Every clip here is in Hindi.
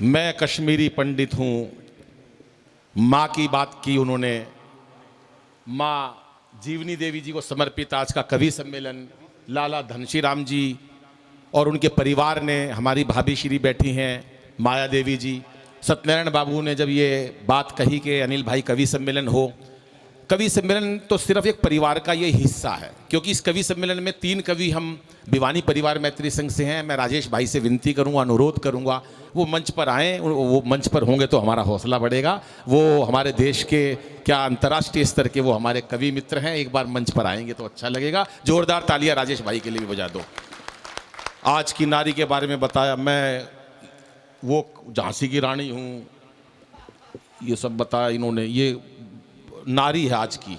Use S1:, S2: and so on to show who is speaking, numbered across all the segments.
S1: मैं कश्मीरी पंडित हूँ। माँ की बात की उन्होंने। माँ जीवनी देवी जी को समर्पित आज का कवि सम्मेलन लाला धनशीराम जी और उनके परिवार ने, हमारी भाभी श्री बैठी हैं माया देवी जी, सत्यनारायण बाबू ने जब ये बात कही कि अनिल भाई कवि सम्मेलन हो, कवि सम्मेलन तो सिर्फ एक परिवार का ये हिस्सा है, क्योंकि इस कवि सम्मेलन में 3 कवि हम भिवानी परिवार मैत्री संघ से हैं। मैं राजेश भाई से विनती करूंगा, अनुरोध करूंगा वो मंच पर आएँ। वो मंच पर होंगे तो हमारा हौसला बढ़ेगा। वो हमारे देश के क्या अंतर्राष्ट्रीय स्तर के वो हमारे कवि मित्र हैं, एक बार मंच पर आएंगे तो अच्छा लगेगा। जोरदार तालियां राजेश भाई के लिए भी बजा दो। आज की नारी के बारे में बताया, मैं वो झांसी की रानी हूँ, ये सब बताया इन्होंने। ये नारी है आज की।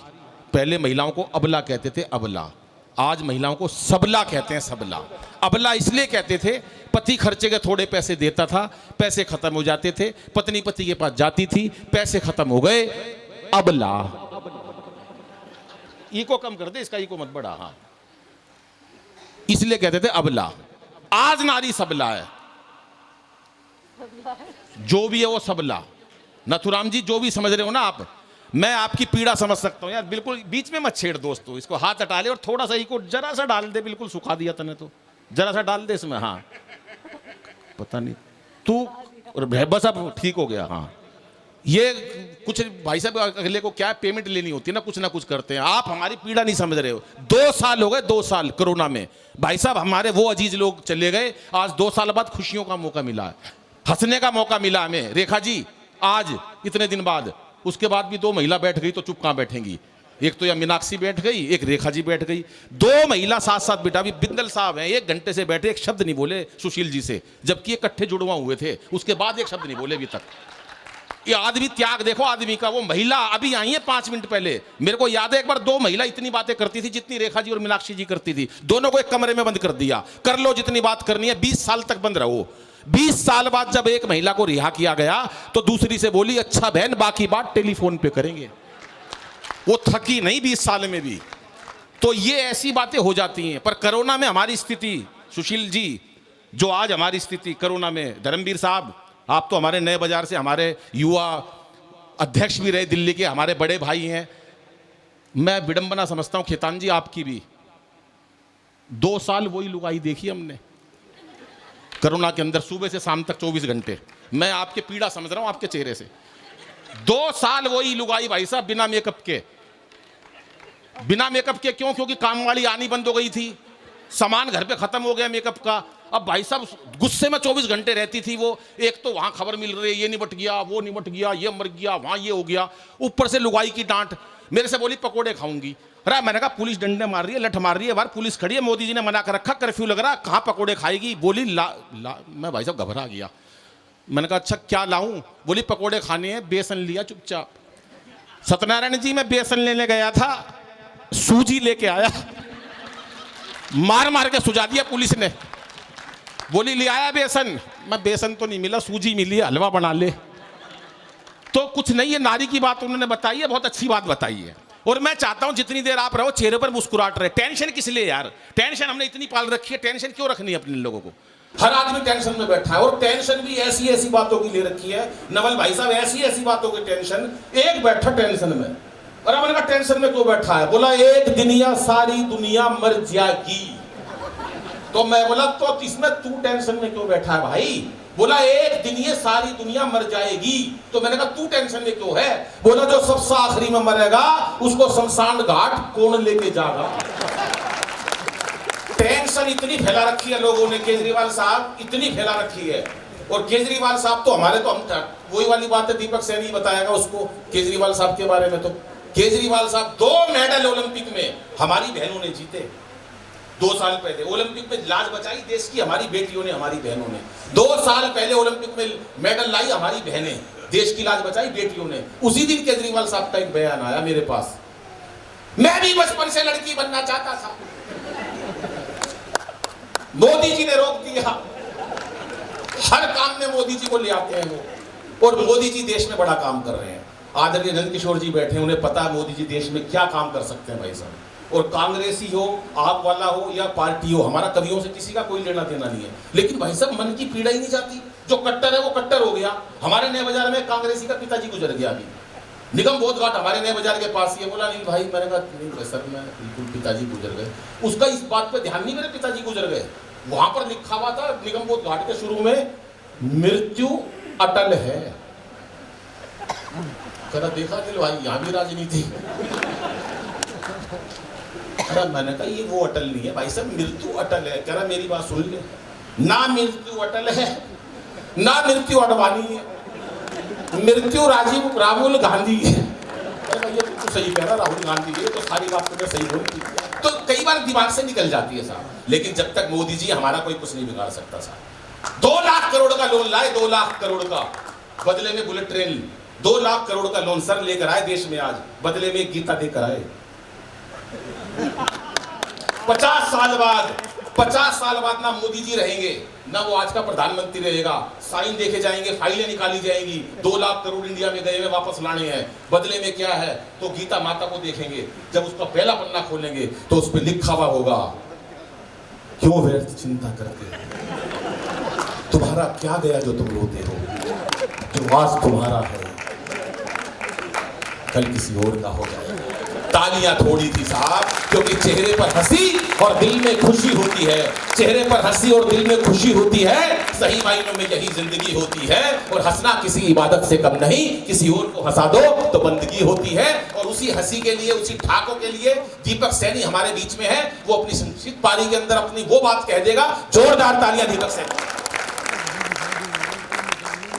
S1: पहले महिलाओं को अबला कहते थे, अबला। आज महिलाओं को सबला कहते हैं, सबला। अबला इसलिए कहते थे, पति खर्चे के थोड़े पैसे देता था, पैसे खत्म हो जाते थे, पत्नी पति के पास जाती थी, पैसे खत्म हो गए, अबला। इको कम कर दे, इसका इको मत बढ़ा। हाँ, इसलिए कहते थे अबला। आज नारी सबला है, जो भी है वो सबला। नथुराम जी, जो भी समझ रहे हो ना आप, मैं आपकी पीड़ा समझ सकता हूं यार। बिल्कुल बीच में मत छेड़ दोस्तों, इसको हाथ हटा ले और थोड़ा सा इको जरा सा डाल दे। बिल्कुल सुखा दिया तने तो, जरा सा डाल दे इसमें। हाँ, पता नहीं तू, बस अब ठीक हो गया। हाँ, ये कुछ भाई साहब अगले को क्या पेमेंट लेनी होती है ना कुछ करते हैं। आप हमारी पीड़ा नहीं समझ रहे हो। 2 साल हो गए, 2 साल कोरोना में भाई साहब हमारे वो अजीज लोग चले गए। आज 2 साल बाद खुशियों का मौका मिला है, हंसने का मौका मिला हमें। रेखा जी आज इतने दिन बाद, उसके बाद भी 2 महिला बैठ गई तो चुप कहां बैठेंगी। एक तो या मीनाक्षी बैठ गई, एक रेखा जी बैठ गई। 2 महिला साथ साथ बेटा। अभी बिंदल साहब हैं, 1 घंटे से बैठे, एक शब्द नहीं बोले सुशील जी से, जबकि इकट्ठे जुड़वा हुए थे। उसके बाद एक शब्द नहीं बोले अभी तक। ये आदमी, त्याग देखो आदमी का। वो महिला अभी आई है 5 मिनट पहले, मेरे को याद है एक बार 2 महिला इतनी बातें करती थी जितनी रेखा जी और मीनाक्षी जी करती थी। दोनों को एक कमरे में बंद कर दिया, कर लो जितनी बात करनी है, 20 साल तक बंद रहो। 20 साल बाद जब एक महिला को रिहा किया गया तो दूसरी से बोली, अच्छा बहन बाकी बात टेलीफोन पे करेंगे। वो थकी नहीं 20 साल में भी। तो ये ऐसी बातें हो जाती हैं। पर कोरोना में हमारी स्थिति, सुशील जी, जो आज हमारी स्थिति कोरोना में, धर्मवीर साहब आप तो हमारे नए बाजार से हमारे युवा अध्यक्ष भी रहे, दिल्ली के हमारे बड़े भाई हैं। मैं विडंबना समझता हूं खेतान जी आपकी भी। 2 साल वही लुगाई देखी हमने कोरोना के अंदर, सुबह से शाम तक 24 घंटे। मैं आपके पीड़ा समझ रहा हूं आपके चेहरे से। 2 साल वही लुगाई भाई साहब, बिना मेकअप के। बिना मेकअप के क्यों? क्योंकि काम वाली आनी बंद हो गई थी, सामान घर पे खत्म हो गया मेकअप का। अब भाई साहब गुस्से में 24 घंटे रहती थी वो। एक तो वहां खबर मिल रही है, ये निपट गया, वो निपट गया, ये मर गया, वहां ये हो गया, ऊपर से लुगाई की डांट। मेरे से बोली पकोड़े खाऊंगी। अरे मैंने कहा पुलिस डंडे मार रही है, लठ मार रही है, बाहर पुलिस खड़ी है, मोदी जी ने मना कर रखा, कर्फ्यू लग रहा, कहाँ पकोड़े खाएगी। बोली मैं भाई साहब घबरा गया। मैंने कहा अच्छा क्या लाऊं? बोली पकोड़े खाने हैं। बेसन लिया चुपचाप। सत्यनारायण जी मैं बेसन लेने गया था, सूजी लेके आया, मार मार के सुझा दिया पुलिस ने। बोली ले आया बेसन? मैं बेसन तो नहीं मिला, सूजी मिली, हलवा बना ले। तो कुछ नहीं, है नारी की बात उन्होंने बताई है, बहुत अच्छी बात बताई है। और मैं चाहता हूं जितनी देर आप रहो चेहरे पर मुस्कुराहट रहे। टेंशन किस लिए यार? टेंशन हमने इतनी पाल रखी है, टेंशन क्यों रखनी है अपने लोगों को? हर आदमी टेंशन में बैठा है, और टेंशन भी ऐसी ऐसी बातों की ले रखी है नवल भाई साहब, ऐसी ऐसी बातों की टेंशन। एक बैठा टेंशन में, और मैंने कहा टेंशन में क्यों बैठा है? बोला एक दिन या सारी दुनिया मर जाएगी। तो मैं बोला तो इसमें तू टेंशन में क्यों बैठा है भाई? बोला एक दिन ये सारी दुनिया मर जाएगी। तो मैंने कहा तू टेंशन में क्यों है? बोला जो सबसे आखिरी में मरेगा उसको शमशान घाट कौन लेके जाएगा? टेंशन इतनी फैला रखी है लोगों ने, केजरीवाल साहब इतनी फैला रखी है। और केजरीवाल साहब तो हमारे, तो हम वही वाली बात है, दीपक सैनी बताएगा उसको केजरीवाल साहब के बारे में। तो केजरीवाल साहब 2 मेडल ओलंपिक में हमारी बहनों ने जीते। 2 साल पहले ओलंपिक में लाज बचाई देश की हमारी बेटियों ने, हमारी बहनों ने। 2 साल पहले ओलंपिक में मेडल लाई हमारी बहनें, देश की लाज बचाई बेटियों ने। उसी दिन केजरीवाल साहब का एक बयान आया मेरे पास, मैं भी बचपन से लड़की बनना चाहता था, मोदी जी ने रोक दिया। हर काम में मोदी जी को ले आते हैं वो, और मोदी जी देश में बड़ा काम कर रहे हैं। आदरणीय नंद किशोर जी बैठे हैं, उन्हें पता है मोदी जी देश में क्या काम कर सकते हैं भाई साहब। और कांग्रेसी हो, आप वाला हो या पार्टी हो, हमारा कवियों से किसी का कोई लेना देना नहीं है। लेकिन भाई साहब मन की पीड़ा ही नहीं जाती। जो कट्टर है वो कट्टर हो गया। हमारे नए बाजार में कांग्रेसी का पिताजी गुजर गया अभी, निगम बोध घाट हमारे नए बाजार के पास ही है। बोला नहीं भाई, मैंने कहा नहीं सर, मैं बिल्कुल पिताजी गुजर गए। उसका इस बात पे ध्यान नहीं, मेरे पिताजी गुजर गए। वहां पर लिखा हुआ था निगम बोध घाट के शुरू में, मृत्यु अटल है। करा देखा दिल भाई, यहां भी राजनीति। अरे मैंने कहा ये वो अटल नहीं है भाई साहब, मृत्यु अटल है। कह रहा मेरी बात सुन ले, ना मृत्यु अटल है ना मृत्यु अडवाणी है, मृत्यु राहुल गांधी है। ये तो सही कह रहा राहुल गांधी, ये तो सारी बात तो सही बोली। तो कई बार दिमाग से निकल जाती है साहब, लेकिन जब तक मोदी जी, हमारा कोई कुछ नहीं बिगाड़ सकता साहब। 2 लाख करोड़ का लोन लाए, 2 लाख करोड़ का, बदले में बुलेट ट्रेन। 2 लाख करोड़ का लोन सर लेकर आए देश में आज, बदले में एक गीता देकर आए। 50 साल बाद ना मोदी जी रहेंगे, ना वो आज का प्रधानमंत्री रहेगा। साइन देखे जाएंगे, फाइलें निकाली जाएंगी, 2 लाख करोड़ इंडिया में गए हुए वापस लाने हैं। बदले में क्या है, तो गीता माता को देखेंगे। जब उसका पहला पन्ना खोलेंगे तो उस पर लिखा हुआ होगा, क्यों व्यर्थ चिंता करते हो, तुम्हारा क्या गया जो तुम रोते हो, जो आज तुम्हारा है कल किसी और का हो जाएगा। तालियां थोड़ी थी साहब, क्योंकि चेहरे पर हंसी और दिल में खुशी होती है। चेहरे पर हंसी और दिल में खुशी होती है, सही मायनों में यही जिंदगी होती है। और हंसना किसी इबादत से कम नहीं, किसी और को हंसा दो तो बंदगी होती है। और उसी हंसी के लिए, उसी ठाकों के लिए दीपक सैनी हमारे बीच में है। वो अपनी संक्षिप्त पारी के अंदर अपनी वो बात कह देगा। जोरदार तालियां दीपक सैनी।